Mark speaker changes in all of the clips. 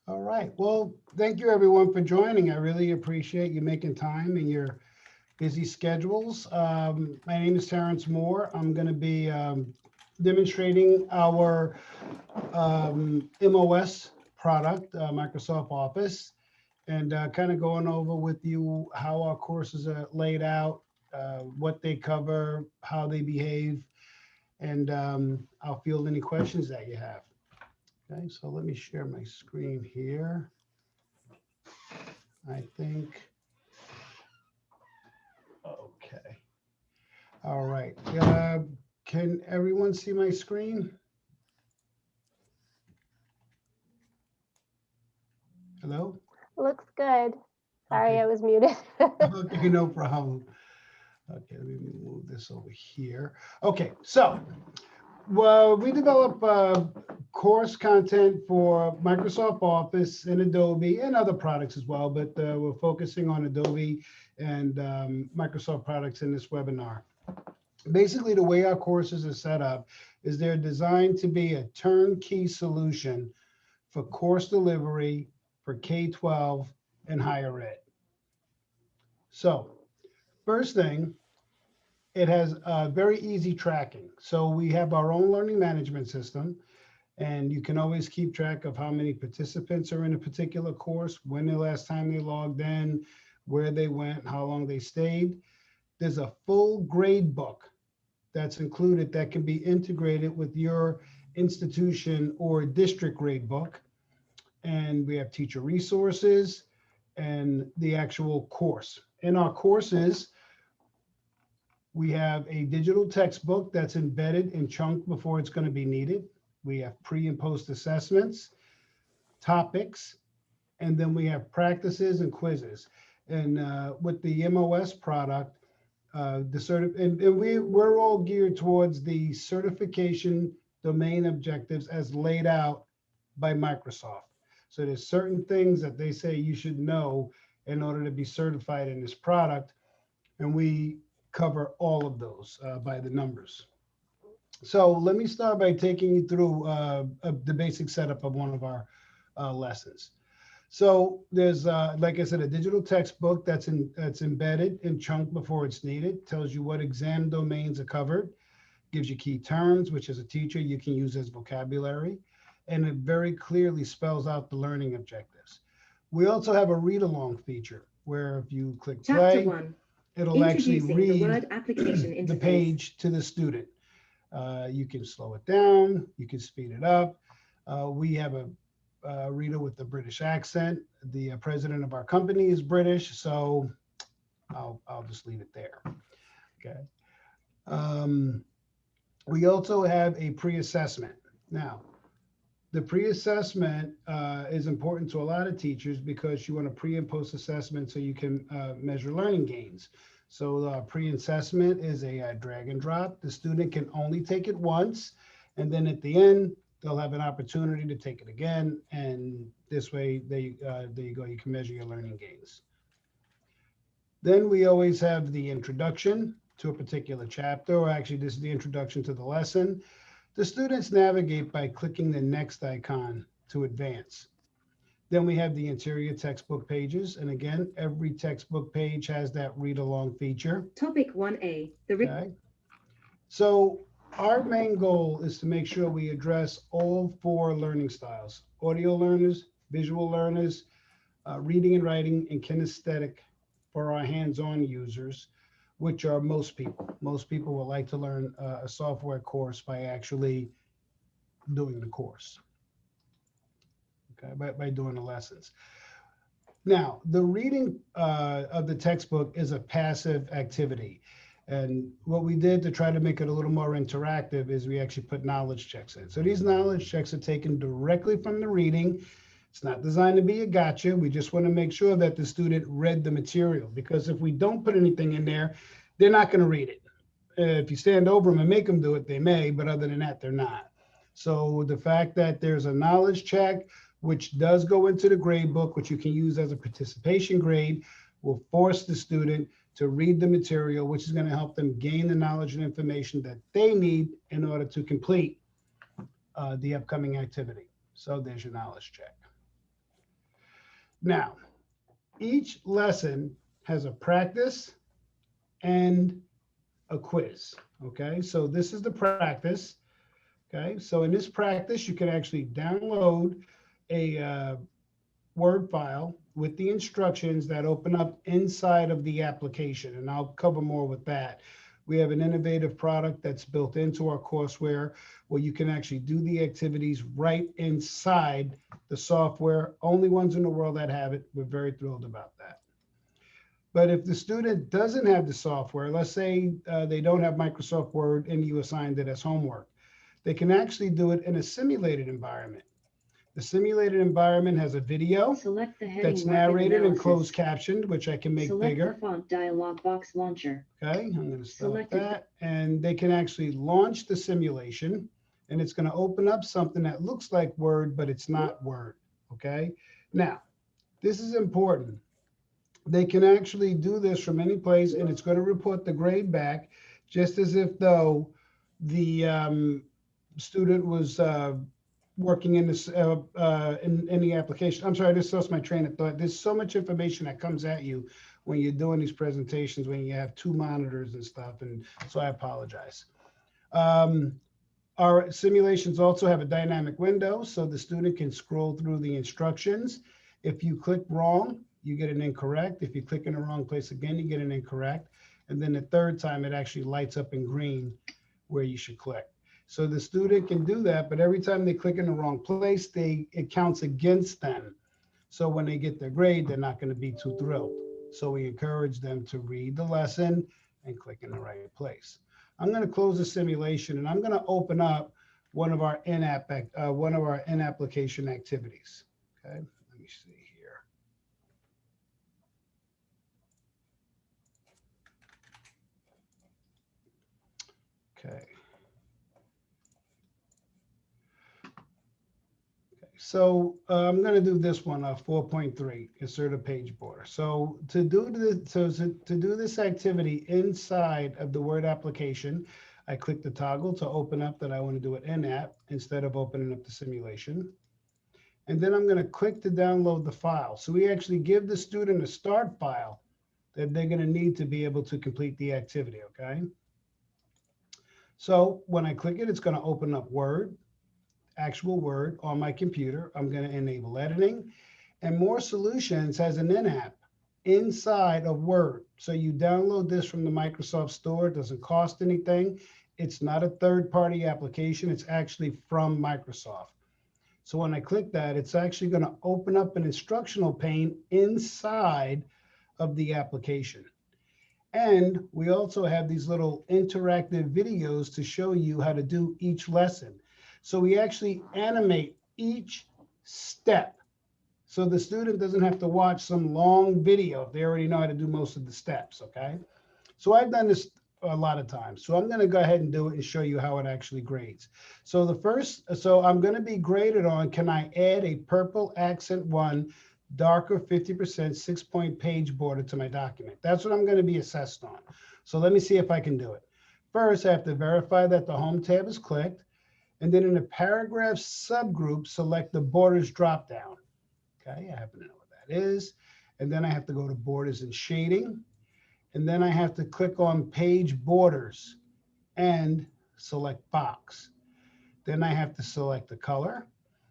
Speaker 1: All right. Well, thank you everyone for joining. I really appreciate you making time in your busy schedules. My name is Terrence Moore. I'm going to be demonstrating our MOS product, Microsoft Office, and kind of going over with you how our courses are laid out, what they cover, how they behave, and I'll field any questions that you have. Okay, so let me share my screen here. I think, okay. All right. Can everyone see my screen? Hello?
Speaker 2: Looks good. Sorry,
Speaker 1: Okay.
Speaker 2: I was muted.
Speaker 1: Okay, no problem. Okay, let me move this over here. Okay, so well, we develop course content for Microsoft Office and Adobe and other products as well, but we're focusing on Adobe and Microsoft products in this webinar. Basically, the way our courses are set up is they're designed to be a turnkey solution for course delivery for K-12 and higher ed. So first thing, it has very easy tracking. So we have our own learning management system, and you can always keep track of how many participants are in a particular course, when the last time they logged in, where they went, how long they stayed. There's a full grade book that's included that can be integrated with your institution or district grade book. And we have teacher resources and the actual course. In our courses, we have a digital textbook that's embedded and chunked before it's going to be needed. We have pre and post assessments, topics, and then we have practices and quizzes. And with the MOS product, we're all geared towards the certification domain objectives as laid out by Microsoft. So there's certain things that they say you should know in order to be certified in this product, and we cover all of those by the numbers. So let me start by taking you through the basic setup of one of our lessons. So there's, like I said, a digital textbook that's embedded and chunked before it's needed. Tells you what exam domains are covered. Gives you key terms, which as a teacher you can use as vocabulary, and it very clearly spells out the learning objectives. We also have a read-along feature where if you click
Speaker 3: Chapter
Speaker 1: play,
Speaker 3: 1.
Speaker 1: it'll actually
Speaker 3: Introducing the
Speaker 1: read
Speaker 3: Word Application
Speaker 1: the
Speaker 3: Interface.
Speaker 1: page to the student. You can slow it down, you can speed it up. We have a reader with the British accent. The president of our company is British, so I'll just leave it there. Okay. Um, we also have a pre-assessment. Now, the pre-assessment is important to a lot of teachers because you want a pre and post assessment so you can measure learning gains. So pre-assessment is a drag and drop. The student can only take it once, and then at the end, they'll have an opportunity to take it again. And this way, there you go, you can measure your learning gains. Then we always have the introduction to a particular chapter, or actually this is the introduction to the lesson. The students navigate by clicking the next icon to advance. Then we have the interior textbook pages. And again, every textbook page has that read along feature.
Speaker 3: Topic 1A.
Speaker 1: Okay. So our main goal is to make sure we address all four learning styles: audio learners, visual learners, reading and writing, and kinesthetic for our hands-on users, which are most people. Most people would like to learn a software course by actually doing the course, okay, by doing the lessons. Now, the reading of the textbook is a passive activity. And what we did to try to make it a little more interactive is we actually put knowledge checks in. So these knowledge checks are taken directly from the reading. It's not designed to be a gotcha. We just want to make sure that the student read the material, because if we don't put anything in there, they're not going to read it. If you stand over them and make them do it, they may, but other than that, they're not. So the fact that there's a knowledge check, which does go into the grade book, which you can use as a participation grade, will force the student to read the material, which is going to help them gain the knowledge and information that they need in order to complete the upcoming activity. So there's your knowledge check. Now, each lesson has a practice and a quiz. Okay, so this is the practice. Okay, so in this practice, you can actually download a Word file with the instructions that open up inside of the application, and I'll cover more with that. We have an innovative product that's built into our courseware where you can actually do the activities right inside the software. Only ones in the world that have it. We're very thrilled about that. But if the student doesn't have the software, let's say they don't have Microsoft Word and you assigned it as homework, they can actually do it in a simulated environment. The simulated environment has a video
Speaker 3: Select the heading
Speaker 1: that's
Speaker 3: market
Speaker 1: narrated and
Speaker 3: analysis.
Speaker 1: closed captioned, which I can make
Speaker 3: Select
Speaker 1: bigger.
Speaker 3: the font dialog box launcher.
Speaker 1: Okay, I'm going to stop
Speaker 3: Selected.
Speaker 1: that. And they can actually launch the simulation, and it's going to open up something that looks like Word, but it's not Word. Okay, now this is important. They can actually do this from any place, and it's going to report the grade back, just as if though the student was working in this in the application. I'm sorry, I just lost my train of thought. There's so much information that comes at you when you're doing these presentations, when you have two monitors and stuff, and so I apologize. Our simulations also have a dynamic window, so the student can scroll through the instructions. If you click wrong, you get an incorrect. If you click in the wrong place again, you get an incorrect. And then the third time, it actually lights up in green where you should click. So the student can do that, but every time they click in the wrong place, it counts against them. So when they get their grade, they're not going to be too thrilled. So we encourage them to read the lesson and click in the right place. I'm going to close the simulation, and I'm going to open up one of our in-application activities. Okay, let me see here. Okay. So I'm going to do this one, 4.3, insert a page border. So to do this activity inside of the Word application, I click the toggle to open up that I want to do it in app instead of opening up the simulation. And then I'm going to click to download the file. So we actually give the student a start file that they're going to need to be able to complete the activity, okay? So when I click it, it's going to open up Word. Actual Word on my computer. I'm going to enable editing, and More Solutions has an in-app inside of Word. So you download this from the Microsoft Store. It doesn't cost anything. It's not a third-party application. It's actually from Microsoft. So when I click that, it's actually going to open up an instructional pane inside of the application. And we also have these little interactive videos to show you how to do each lesson. So we actually animate each step. So the student doesn't have to watch some long video if they already know how to do most of the steps, okay? So I've done this a lot of times. So I'm going to go ahead and do it and show you how it actually grades. So I'm going to be graded on, can I add a purple accent 1, darker 50%, 6-point page border to my document? That's what I'm going to be assessed on. So let me see if I can do it. First, I have to verify that the Home tab is clicked. And then in the paragraph subgroup, select the borders dropdown. Okay, I happen to know what that is. And then I have to go to borders and shading. And then I have to click on page borders and select box. Then I have to select the color.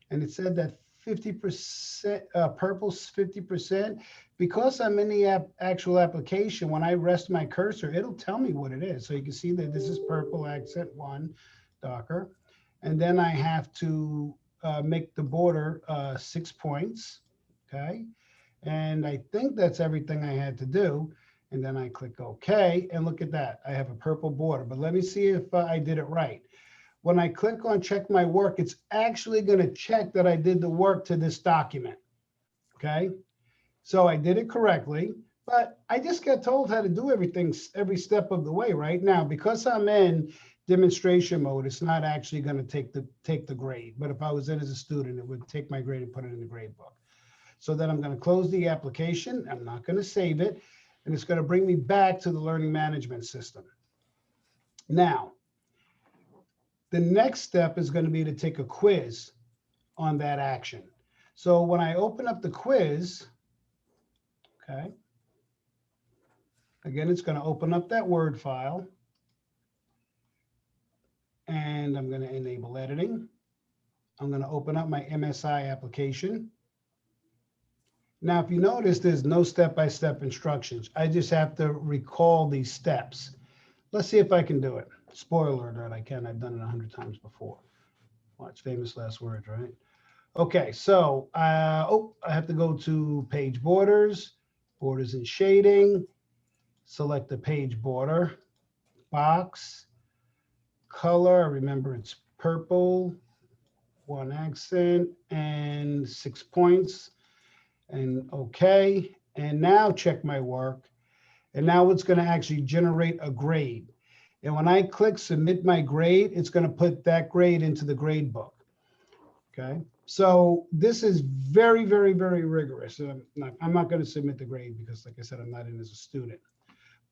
Speaker 1: And it said that 50%, purple's 50%. Because I'm in the actual application, when I rest my cursor, it'll tell me what it is. So you can see that this is purple accent 1, darker. And then I have to make the border 6 points, okay? And I think that's everything I had to do. And then I click OK, and look at that. I have a purple border, but let me see if I did it right. When I click on check my work, it's actually going to check that I did the work to this document, okay? So I did it correctly, but I just got told how to do everything every step of the way right now. Because I'm in demonstration mode, it's not actually going to take the grade. But if I was in as a student, it would take my grade and put it in the grade book. So then I'm going to close the application. I'm not going to save it. And it's going to bring me back to the learning management system. Now, the next step is going to be to take a quiz on that action. So when I open up the quiz, Okay. Again, it's going to open up that Word file. And I'm going to enable editing. I'm going to open up my MSI application. Now, if you notice, there's no step-by-step instructions. I just have to recall these steps. Let's see if I can do it. Spoiler alert, I can. I've done it 100 times before. Watch, famous last words, right? Okay, so, I have to go to page borders, borders and shading, select the page border, box, color, remember it's purple, 1 accent, and 6 points, and okay. And now check my work. And now it's going to actually generate a grade. And when I click submit my grade, it's going to put that grade into the grade book. Okay. So this is very, very, very rigorous. I'm not going to submit the grade because, like I said, I'm not in as a student.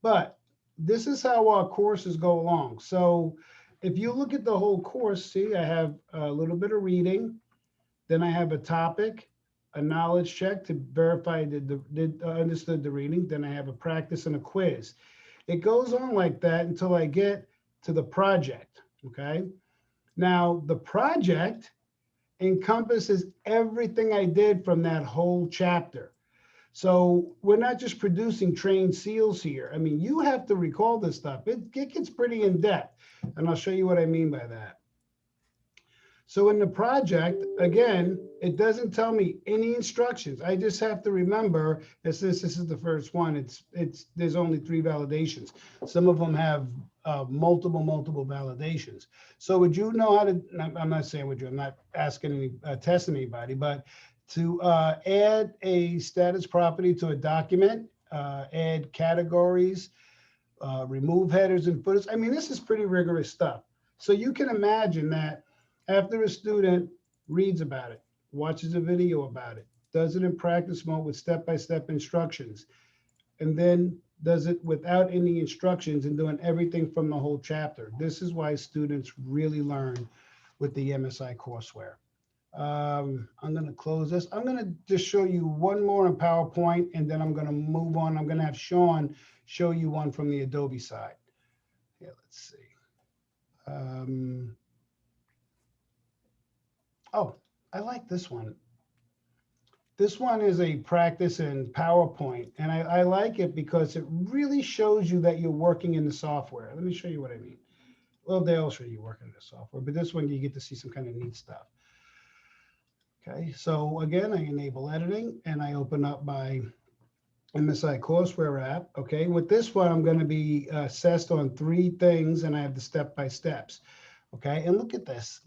Speaker 1: But this is how our courses go along. So if you look at the whole course, see, I have a little bit of reading. Then I have a topic, a knowledge check to verify did understood the reading. Then I have a practice and a quiz. It goes on like that until I get to the project. Okay. Now, the project encompasses everything I did from that whole chapter. So we're not just producing trained SEALs here. I mean, you have to recall this stuff. It gets pretty in depth, and I'll show you what I mean by that. So in the project, again, it doesn't tell me any instructions. I just have to remember that since this is the first one, there's only 3 validations. Some of them have multiple validations. So would you know how to, I'm not saying would you, I'm not asking testing anybody, but to add a status property to a document, add categories, remove headers and footers. I mean, this is pretty rigorous stuff. So you can imagine that after a student reads about it, watches a video about it, does it in practice mode with step-by-step instructions, and then does it without any instructions and doing everything from the whole chapter. This is why students really learn with the MSI courseware. I'm going to close this. I'm going to just show you one more in PowerPoint, and then I'm going to move on. I'm going to have Sean show you one from the Adobe side. Yeah, let's see. Oh, I like this one. This one is a practice in PowerPoint, and I like it because it really shows you that you're working in the software. Let me show you what I mean. Well, they all show you working in the software, but this one you get to see some kind of neat stuff. Okay, so again, I enable editing, and I open up my MSI courseware app. Okay, with this one, I'm going to be assessed on 3 things, and I have the step-by-steps. Okay, and look at this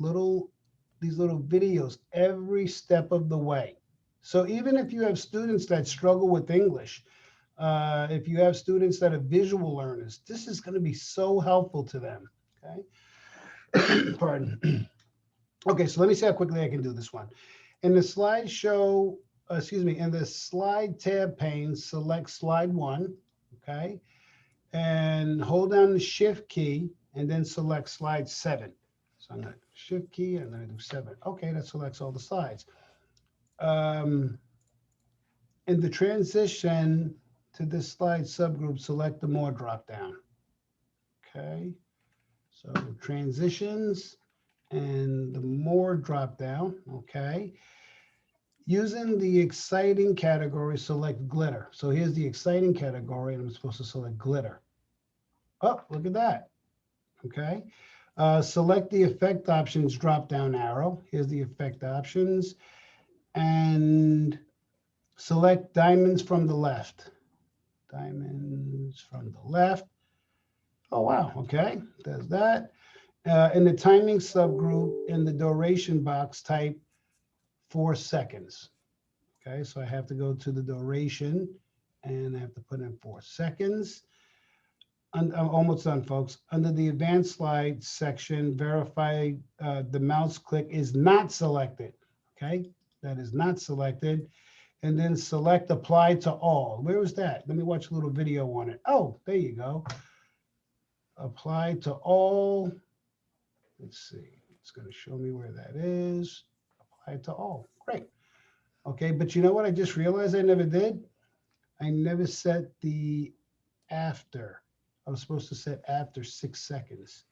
Speaker 1: these little videos every step of the way. So even if you have students that struggle with English, if you have students that are visual learners, this is going to be so helpful to them. Okay. Pardon. Okay, so let me see how quickly I can do this one. In the slideshow, in the slide tab pane, select slide 1, okay, and hold down the shift key and then select slide 7. So I'm going to shift key and then I do 7. Okay, that selects all the slides. In the transition to this slide subgroup, select the more drop down. Okay, so transitions and the more drop down. Okay, using the exciting category, select glitter. So here's the exciting category, and I'm supposed to select glitter. Oh, look at that. Okay. Select the effect options drop down arrow. Here's the effect options. And select diamonds from the left. Diamonds from the left. Oh, wow. Okay. Does that. In the timing subgroup, in the duration box, type 4 seconds. Okay. So I have to go to the duration and I have to put in 4 seconds. I'm almost done, folks. Under the advanced slide section, verify the mouse click is not selected. Okay, that is not selected. And then select apply to all. Where was that? Let me watch a little video on it. Oh, there you go. Apply to all. Let's see. It's going to show me where that is. Apply to all. Great. Okay, but you know what I just realized I never did? I never set the after. I was supposed to set after 6 seconds.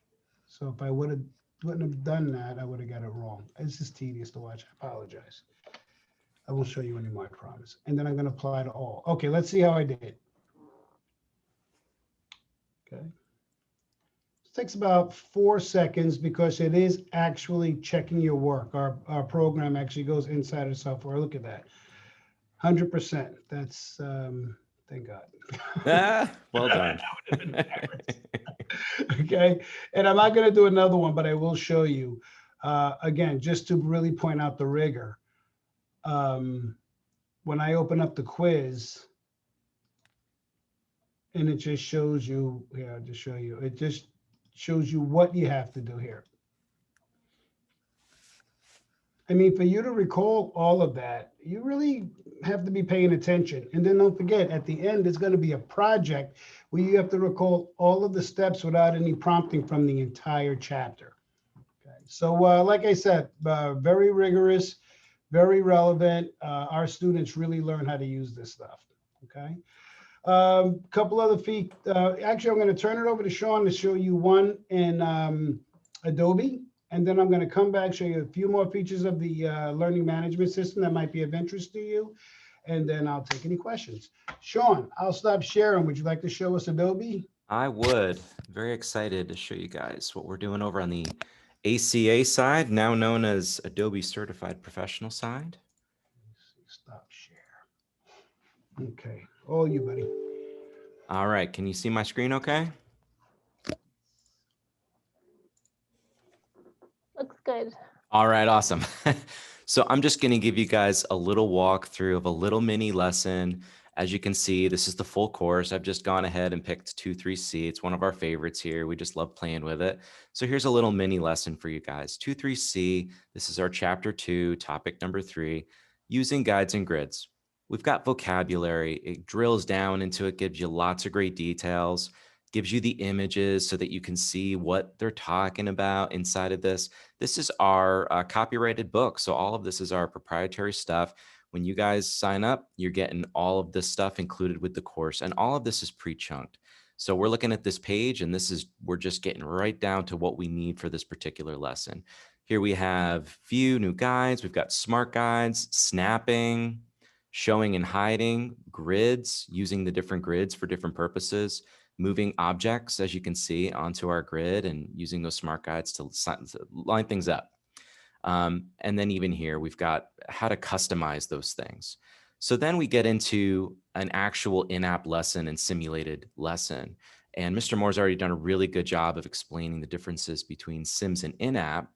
Speaker 1: So if I wouldn't have done that, I would have got it wrong. It's just tedious to watch. I apologize. I won't show you anymore, I promise. And then I'm going to apply to all. Okay, let's see how I did. Okay. It takes about 4 seconds because it is actually checking your work. Our program actually goes inside of software. Look at that. 100%. That's, thank God.
Speaker 4: Ah, well done.
Speaker 1: That would have been embarrassing. Okay. And I'm not going to do another one, but I will show you. Again, just to really point out the rigor. When I open up the quiz, and it just shows you, here, I'll just show you. It just shows you what you have to do here. I mean, for you to recall all of that, you really have to be paying attention. And then don't forget, at the end, there's going to be a project where you have to recall all of the steps without any prompting from the entire chapter. Okay. So like I said, very rigorous, very relevant. Our students really learn how to use this stuff. Okay. Couple other feet. Actually, I'm going to turn it over to Sean to show you one in Adobe. And then I'm going to come back, show you a few more features of the learning management system that might be of interest to you. And then I'll take any questions. Sean, I'll stop sharing. Would you like to show us Adobe?
Speaker 4: I would. Very excited to show you guys what we're doing over on the ACA side, now known as Adobe Certified Professional side.
Speaker 1: Stop share. Okay. All you, buddy.
Speaker 4: All right. Can you see my screen okay?
Speaker 2: Looks good.
Speaker 4: All right, awesome. So I'm just going to give you guys a little walkthrough of a little mini lesson. As you can see, this is the full course. I've just gone ahead and picked 2-3C. It's one of our favorites here. We just love playing with it. So here's a little mini lesson for you guys. 2-3C, this is our chapter 2, topic number 3, using guides and grids. We've got vocabulary. It drills down into it, gives you lots of great details, gives you the images so that you can see what they're talking about inside of this. This is our copyrighted book. So all of this is our proprietary stuff. When you guys sign up, you're getting all of this stuff included with the course, and all of this is pre-chunked. So we're looking at this page, and we're just getting right down to what we need for this particular lesson. Here we have view, new guides. We've got smart guides, snapping, showing and hiding, grids, using the different grids for different purposes, moving objects, as you can see, onto our grid and using those smart guides to line things up. And then even here, we've got how to customize those things. So then we get into an actual in-app lesson and simulated lesson. And Mr. Moore's already done a really good job of explaining the differences between Sims and in-app.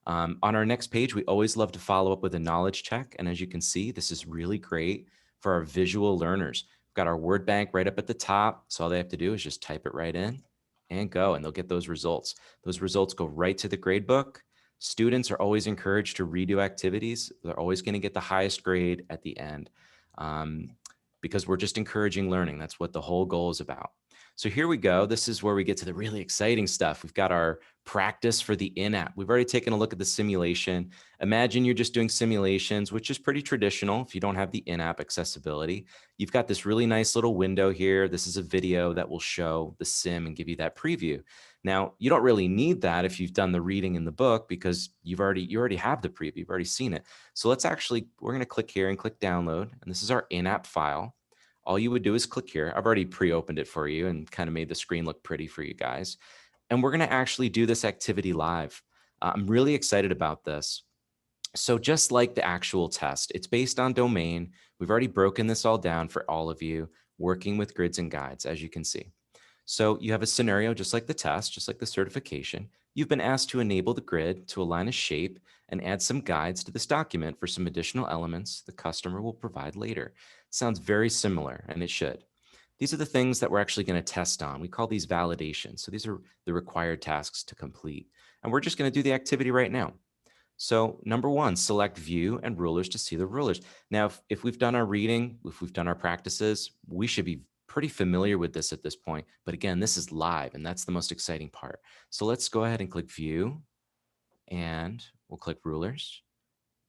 Speaker 4: On our next page, we always love to follow up with a knowledge check. And as you can see, this is really great for our visual learners. We've got our word bank right up at the top. So all they have to do is just type it right in and go, and they'll get those results. Those results go right to the gradebook. Students are always encouraged to redo activities. They're always going to get the highest grade at the end because we're just encouraging learning. That's what the whole goal is about. So here we go. This is where we get to the really exciting stuff. We've got our practice for the in-app. We've already taken a look at the simulation. Imagine you're just doing simulations, which is pretty traditional if you don't have the in-app accessibility. You've got this really nice little window here. This is a video that will show the sim and give you that preview. Now, you don't really need that if you've done the reading in the book because you already have the preview. You've already seen it. So we're going to click here and click download. And this is our in-app file. All you would do is click here. I've already pre-opened it for you and kind of made the screen look pretty for you guys. And we're going to actually do this activity live. I'm really excited about this. So just like the actual test, it's based on domain. We've already broken this all down for all of you, working with grids and guides, as you can see. So you have a scenario just like the test, just like the certification. You've been asked to enable the grid to align a shape and add some guides to this document for some additional elements the customer will provide later. Sounds very similar, and it should. These are the things that we're actually going to test on. We call these validations. So these are the required tasks to complete. And we're just going to do the activity right now. So number 1, select view and rulers to see the rulers. Now, if we've done our reading, if we've done our practices, we should be pretty familiar with this at this point. But again, this is live, and that's the most exciting part. So let's go ahead and click view, and we'll click rulers.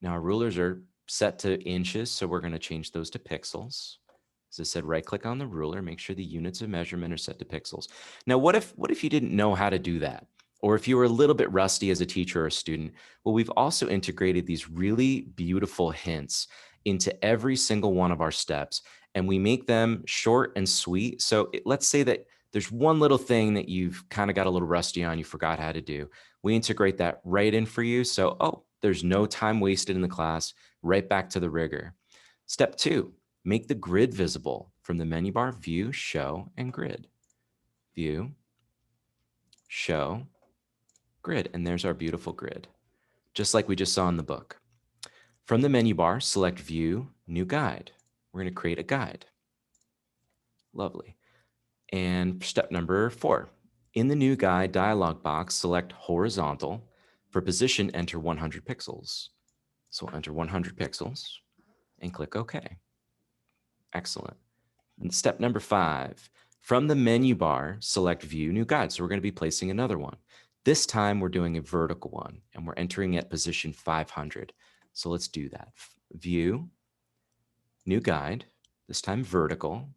Speaker 4: Now our rulers are set to inches, so we're going to change those to pixels. As I said, right click on the ruler, make sure the units of measurement are set to pixels. Now, what if you didn't know how to do that? Or if you were a little bit rusty as a teacher or a student? Well, we've also integrated these really beautiful hints into every single one of our steps, and we make them short and sweet. So let's say that there's one little thing that you've kind of got a little rusty on, you forgot how to do. We integrate that right in for you. So, oh, there's no time wasted in the class, right back to the rigor. Step 2, make the grid visible from the menu bar, View, Show, and Grid. View, Show, Grid. And there's our beautiful grid, just like we just saw in the book. From the menu bar, select View, New Guide. We're going to create a guide. Lovely. And step number 4, in the New Guide dialog box, select Horizontal. For position, enter 100 pixels. So we'll enter 100 pixels and click OK. Excellent. And step number 5, from the menu bar, select View, New Guide. So we're going to be placing another one. This time we're doing a vertical one, and we're entering at position 500. So let's do that. View, New Guide, this time vertical.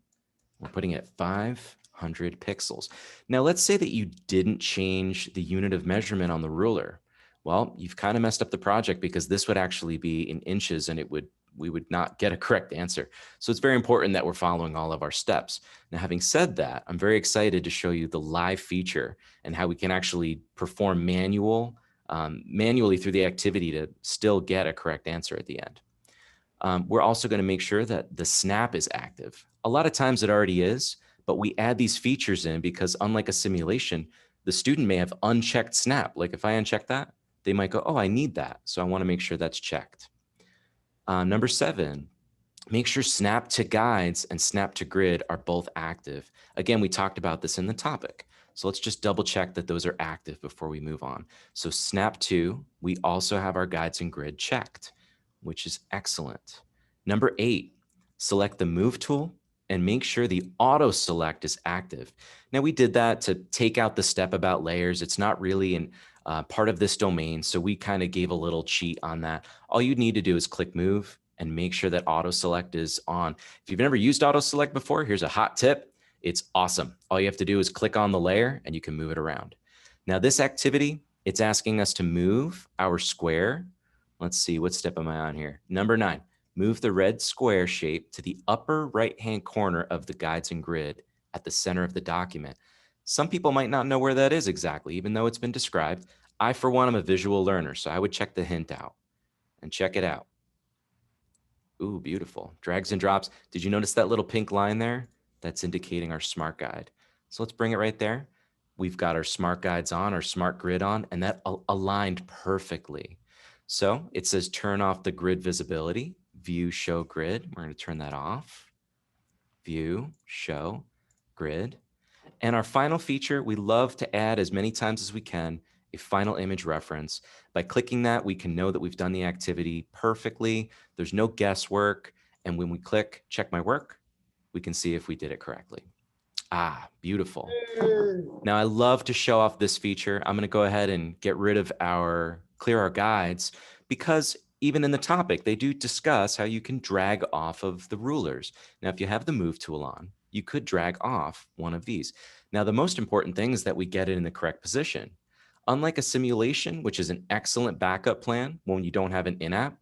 Speaker 4: We're putting it at 500 pixels. Now, let's say that you didn't change the unit of measurement on the ruler. Well, you've kind of messed up the project, because this would actually be in inches, and we would not get a correct answer. So it's very important that we're following all of our steps. Now, having said that, I'm very excited to show you the live feature and how we can actually perform manually through the activity to still get a correct answer at the end. We're also going to make sure that the snap is active. A lot of times it already is, but we add these features in because, unlike a simulation, the student may have unchecked snap. Like if I uncheck that, they might go, oh, I need that. So I want to make sure that's checked. Number 7, make sure snap to guides and snap to grid are both active. Again, we talked about this in the topic. So let's just double check that those are active before we move on. So snap to, we also have our guides and grid checked, which is excellent. Number 8, select the move tool and make sure the auto select is active. Now, we did that to take out the step about layers. It's not really part of this domain, so we kind of gave a little cheat on that. All you need to do is click move and make sure that auto select is on. If you've never used auto select before, here's a hot tip. It's awesome. All you have to do is click on the layer and you can move it around. Now, this activity, it's asking us to move our square. Let's see, what step am I on here? Number 9, move the red square shape to the upper right-hand corner of the guides and grid at the center of the document. Some people might not know where that is exactly, even though it's been described. I, for one, am a visual learner, so I would check the hint out and check it out. Ooh, beautiful. Drags and drops. Did you notice that little pink line there? That's indicating our smart guide. So let's bring it right there. We've got our smart guides on, our smart grid on, and that aligned perfectly. So it says turn off the grid visibility, view, show grid. We're going to turn that off. View, show, grid. And our final feature, we love to add as many times as we can a final image reference. By clicking that, we can know that we've done the activity perfectly. There's no guesswork. And when we click check my work, we can see if we did it correctly. Ah, beautiful. Now, I love to show off this feature. I'm going to go ahead and get rid of clear our guides, because even in the topic, they do discuss how you can drag off of the rulers. Now, if you have the move tool on, you could drag off one of these. Now, the most important thing is that we get it in the correct position. Unlike a simulation, which is an excellent backup plan when you don't have an in-app,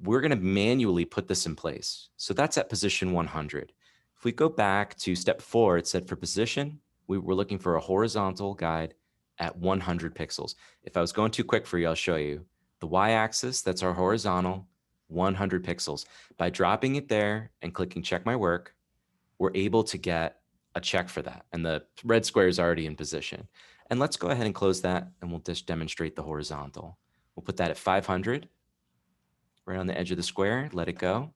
Speaker 4: we're going to manually put this in place. So that's at position 100. If we go back to step 4, it said for position, we were looking for a horizontal guide at 100 pixels. If I was going too quick for you, I'll show you. The y-axis, that's our horizontal, 100 pixels. By dropping it there and clicking check my work, we're able to get a check for that. And the red square is already in position. And let's go ahead and close that, and we'll just demonstrate the horizontal. We'll put that at 500, right on the edge of the square, let it go.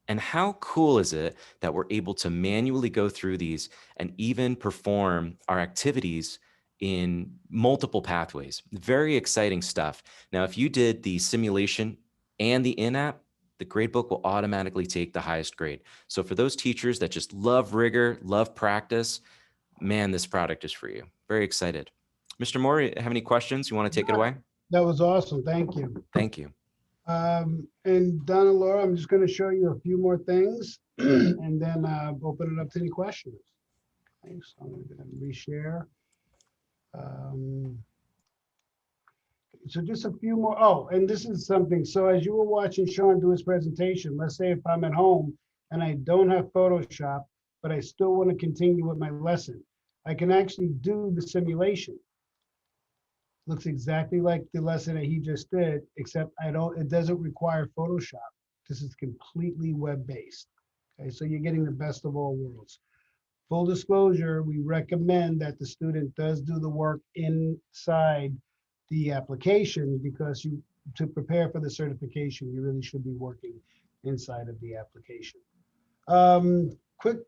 Speaker 4: And how cool is it that we're able to manually go through these and even perform our activities in multiple pathways? Very exciting stuff. Now, if you did the simulation and the in-app, the gradebook will automatically take the highest grade. So for those teachers that just love rigor, love practice, man, this product is for you. Very excited. Mr. Moore, have any questions? You want to take it away?
Speaker 1: That was awesome. Thank you.
Speaker 4: Thank you.
Speaker 1: And Donna, Laura, I'm just going to show you a few more things and then open it up to any questions. Thanks. I'm going to reshare. So just a few more. Oh, and this is something. So as you were watching Sean do his presentation, let's say if I'm at home and I don't have Photoshop, but I still want to continue with my lesson, I can actually do the simulation. Looks exactly like the lesson that he just did, except it doesn't require Photoshop. This is completely web-based. Okay, so you're getting the best of all worlds. Full disclosure, we recommend that the student does do the work inside the application because to prepare for the certification, you really should be working inside of the application. Quick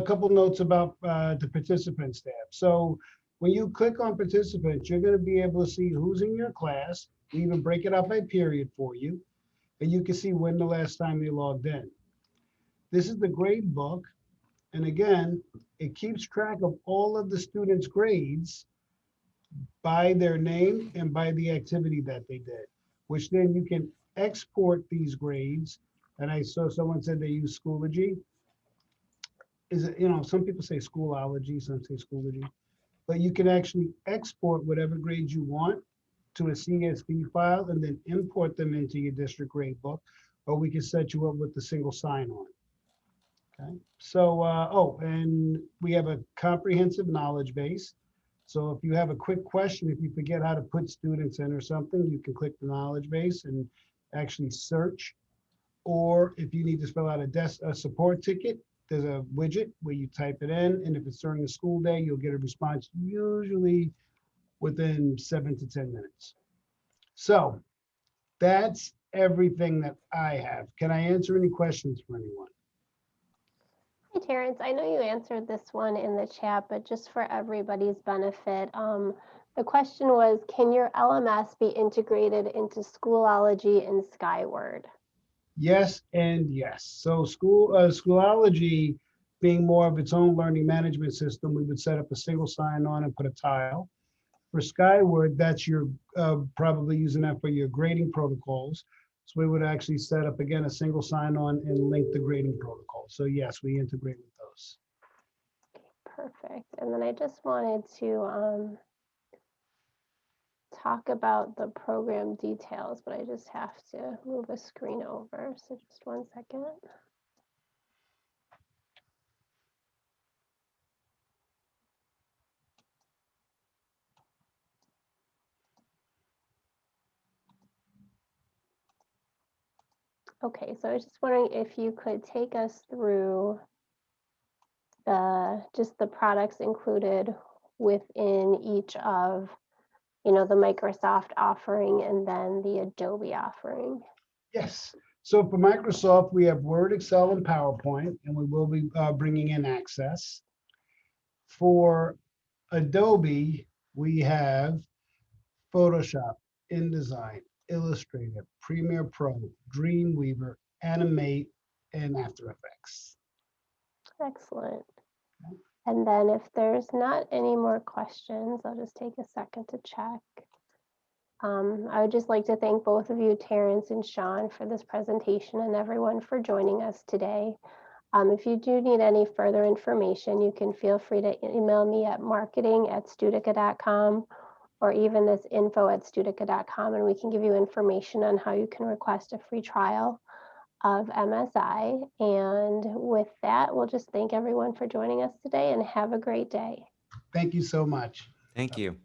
Speaker 1: couple notes about the participants tab. So when you click on participants, you're going to be able to see who's in your class. We even break it up by period for you, and you can see when the last time they logged in. This is the grade book. And again, it keeps track of all of the students' grades by their name and by the activity that they did, which then you can export these grades. And I saw someone said they use Schoology. Is it, some people say Schoolology, some say Schoology, but you can actually export whatever grades you want to a CSV file and then import them into your district grade book, or we can set you up with the single sign-on. Okay, so, and we have a comprehensive knowledge base. So if you have a quick question, if you forget how to put students in or something, you can click the knowledge base and actually search. Or if you need to fill out a support ticket, there's a widget where you type it in. And if it's during the school day, you'll get a response usually within 7 to 10 minutes. So that's everything that I have. Can I answer any questions for anyone?
Speaker 2: Hey, Terrence, I know you answered this one in the chat, but just for everybody's benefit, the question was, can your LMS be integrated into Schoolology and Skyward?
Speaker 1: Yes and yes. So Schoolology being more of its own learning management system, we would set up a single sign-on and put a tile. For Skyward, that's your probably using that for your grading protocols. So we would actually set up again a single sign-on and link the grading protocol. So yes, we integrate with those.
Speaker 2: Perfect. And then I just wanted to talk about the program details, but I just have to move a screen over. So just 1 second. Okay, so I was just wondering if you could take us through just the products included within each of, the Microsoft offering and then the Adobe offering.
Speaker 1: Yes. So for Microsoft, we have Word, Excel, and PowerPoint, and we will be bringing in Access. For Adobe, we have Photoshop, InDesign, Illustrator, Premiere Pro, Dreamweaver, Animate, and After Effects.
Speaker 2: Excellent. And then if there's not any more questions, I'll just take a second to check. I would just like to thank both of you, Terrence and Sean, for this presentation and everyone for joining us today. If you do need any further information, you can feel free to email me at marketing@studica.com or even this info@studica.com, and we can give you information on how you can request a free trial of MSI. And with that, we'll just thank everyone for joining us today and have a great day.
Speaker 1: Thank you so much.
Speaker 4: Thank you.